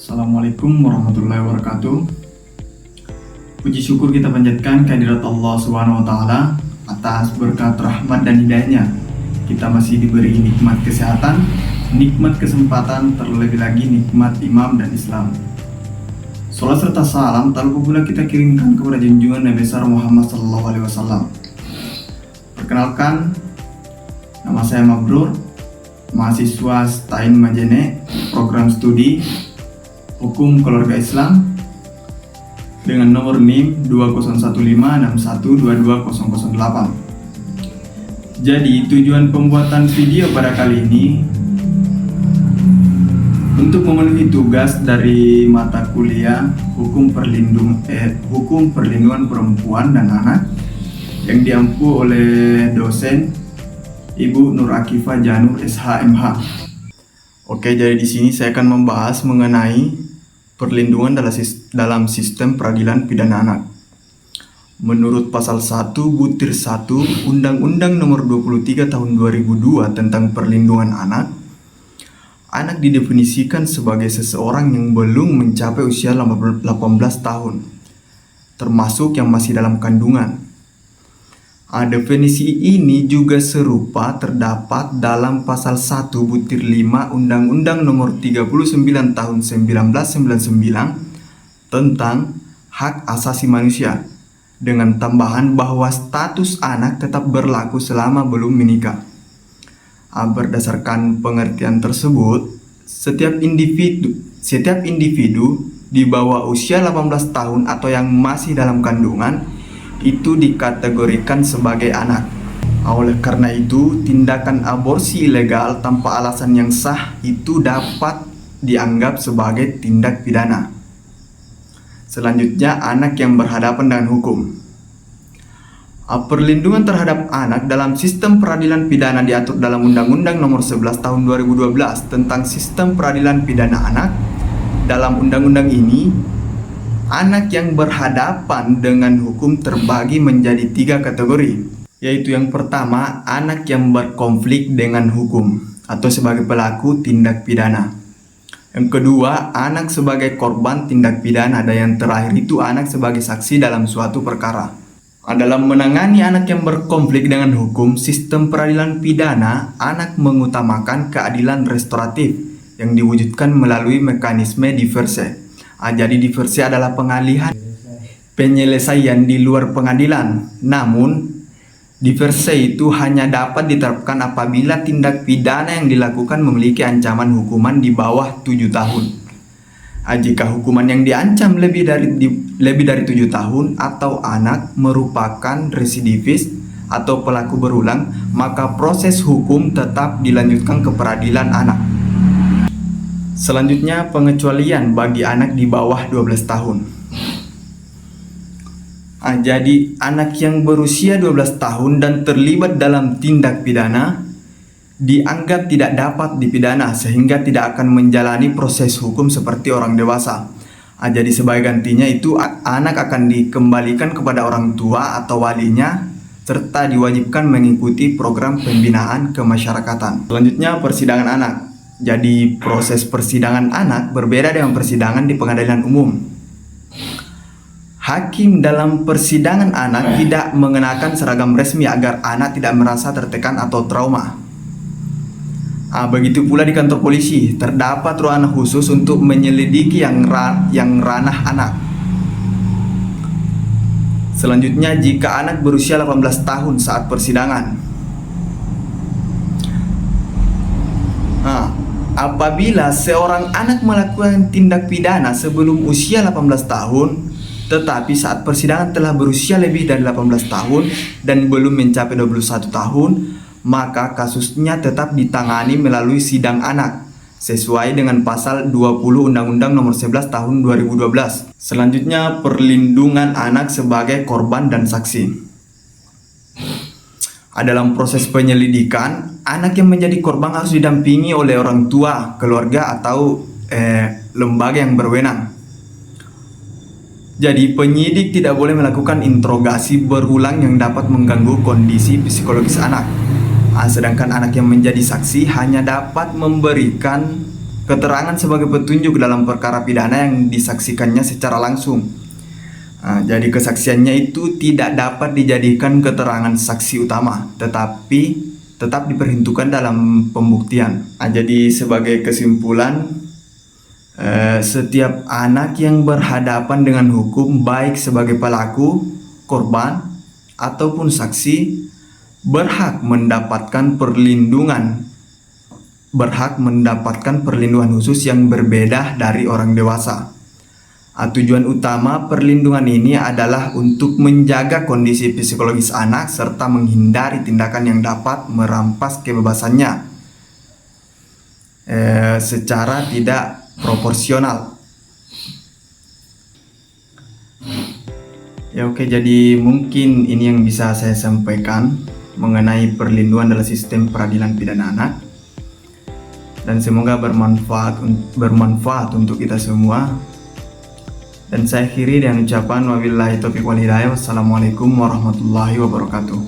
Assalamualaikum warahmatullahi wabarakatuh. Puji syukur kita panjatkan kehadirat Allah Subhanahu wa taala atas berkat rahmat dan hidayahnya. Kita masih diberi nikmat kesehatan, nikmat kesempatan, terlebih lagi nikmat iman dan Islam. Salat serta salam tak lupa pula kita kirimkan kepada junjungan Nabi besar Muhammad SAW. Perkenalkan, nama saya Mabrur, mahasiswa STAIN Majene, program studi Hukum Keluarga Islam dengan nomor NIM 201561220008. Jadi tujuan pembuatan video pada kali ini untuk memenuhi tugas dari mata kuliah Hukum Perlindungan Perempuan dan Anak yang diampu oleh dosen Ibu Nur Akifah Janur SHMH. Oke, jadi di sini saya akan membahas mengenai perlindungan dalam sistem peradilan pidana anak. Menurut pasal 1 butir 1 Undang-Undang Nomor 23 Tahun 2002 tentang Perlindungan Anak, anak didefinisikan sebagai seseorang yang belum mencapai usia 18 tahun, termasuk yang masih dalam kandungan. Definisi ini juga serupa terdapat dalam pasal 1 butir 5 Undang-Undang Nomor 39 Tahun 1999 tentang Hak Asasi Manusia, dengan tambahan bahwa status anak tetap berlaku selama belum menikah. Berdasarkan pengertian tersebut, setiap individu di bawah usia 18 tahun atau yang masih dalam kandungan itu dikategorikan sebagai anak. Oleh karena itu, tindakan aborsi ilegal tanpa alasan yang sah itu dapat dianggap sebagai tindak pidana. Selanjutnya, anak yang berhadapan dengan hukum. Perlindungan terhadap anak dalam sistem peradilan pidana diatur dalam Undang-Undang Nomor 11 Tahun 2012 tentang Sistem Peradilan Pidana Anak. Dalam undang-undang ini, anak yang berhadapan dengan hukum terbagi menjadi 3 kategori, yaitu yang pertama, anak yang berkonflik dengan hukum atau sebagai pelaku tindak pidana. Yang kedua, anak sebagai korban tindak pidana, dan yang terakhir itu anak sebagai saksi dalam suatu perkara. Dalam menangani anak yang berkonflik dengan hukum, sistem peradilan pidana anak mengutamakan keadilan restoratif yang diwujudkan melalui mekanisme diverse. Jadi diversi adalah pengalihan penyelesaian di luar pengadilan. Namun, diversi itu hanya dapat diterapkan apabila tindak pidana yang dilakukan memiliki ancaman hukuman di bawah 7 tahun. Jika hukuman yang diancam lebih dari 7 tahun atau anak merupakan residivis atau pelaku berulang, maka proses hukum tetap dilanjutkan ke peradilan anak. Selanjutnya, pengecualian bagi anak di bawah 12 tahun. Jadi anak yang berusia 12 tahun dan terlibat dalam tindak pidana dianggap tidak dapat dipidana sehingga tidak akan menjalani proses hukum seperti orang dewasa. Jadi sebagai gantinya itu anak akan dikembalikan kepada orang tua atau walinya serta diwajibkan mengikuti program pembinaan kemasyarakatan. Selanjutnya, persidangan anak. Jadi proses persidangan anak berbeda dengan persidangan di pengadilan umum. Hakim dalam persidangan anak tidak mengenakan seragam resmi agar anak tidak merasa tertekan atau trauma. Begitu pula di kantor polisi, terdapat ruangan khusus untuk menyelidiki yang ranah anak. Selanjutnya, jika anak berusia 18 tahun saat persidangan. Apabila seorang anak melakukan tindak pidana sebelum usia 18 tahun, tetapi saat persidangan telah berusia lebih dari 18 tahun dan belum mencapai 21 tahun, maka kasusnya tetap ditangani melalui sidang anak sesuai dengan pasal 20 Undang-Undang Nomor 11 Tahun 2012. Selanjutnya, perlindungan anak sebagai korban dan saksi. Dalam proses penyelidikan, anak yang menjadi korban harus didampingi oleh orang tua, keluarga, atau lembaga yang berwenang. Jadi penyidik tidak boleh melakukan interogasi berulang yang dapat mengganggu kondisi psikologis anak. Sedangkan anak yang menjadi saksi hanya dapat memberikan keterangan sebagai petunjuk dalam perkara pidana yang disaksikannya secara langsung. Jadi kesaksiannya itu tidak dapat dijadikan keterangan saksi utama, tetapi tetap diperhitungkan dalam pembuktian. Jadi sebagai kesimpulan, setiap anak yang berhadapan dengan hukum, baik sebagai pelaku, korban, ataupun saksi, berhak mendapatkan perlindungan khusus yang berbeda dari orang dewasa. Tujuan utama perlindungan ini adalah untuk menjaga kondisi psikologis anak serta menghindari tindakan yang dapat merampas kebebasannya secara tidak proporsional. Ya oke, jadi mungkin ini yang bisa saya sampaikan mengenai perlindungan dalam sistem peradilan pidana anak, dan semoga bermanfaat untuk kita semua. Dan saya akhiri dengan ucapan wabillahi taufiq wal hidayah. Wassalamualaikum warahmatullahi wabarakatuh.